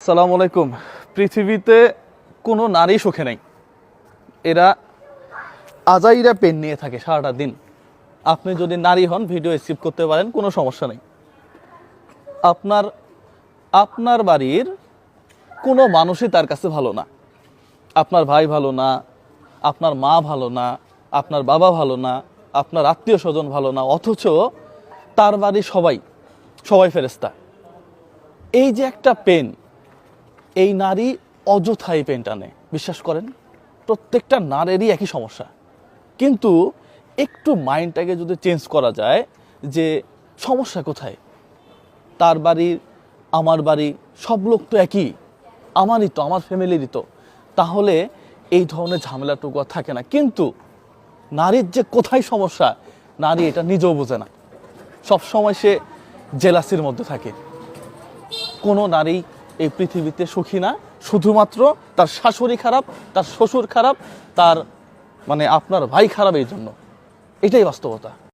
আসসালামু আলাইকুম। পৃথিবীতে কোনো নারী সুখে নেই। এরা আজাইরা পেন নিয়ে থাকে সারাটা দিন। আপনি যদি নারী হন ভিডিও স্কিপ করতে পারেন, কোনো সমস্যা নেই। আপনার আপনার বাড়ির কোনো মানুষই তার কাছে ভালো না। আপনার ভাই ভালো না, আপনার মা ভালো না, আপনার বাবা ভালো না, আপনার আত্মীয় স্বজন ভালো না, অথচ তার বাড়ির সবাই ফেরেশতা। এই যে একটা পেন, এই নারী অযথাই পেন টানে। বিশ্বাস করেন, প্রত্যেকটা নারীরই একই সমস্যা। কিন্তু একটু মাইন্ডটাকে যদি চেঞ্জ করা যায় যে সমস্যা কোথায়, তার বাড়ি আমার বাড়ি সব লোক তো একই, আমারই তো, আমার ফ্যামিলিরই তো, তাহলে এই ধরনের ঝামেলাটুকু আর থাকে না। কিন্তু নারীর যে কোথায় সমস্যা, নারী এটা নিজেও বোঝে না। সবসময় সে জেলাসির মধ্যে থাকে। কোনো নারী এই পৃথিবীতে সুখী না। শুধুমাত্র তার শাশুড়ি খারাপ, তার শ্বশুর খারাপ, তার আপনার ভাই খারাপ, এই জন্য। এটাই বাস্তবতা।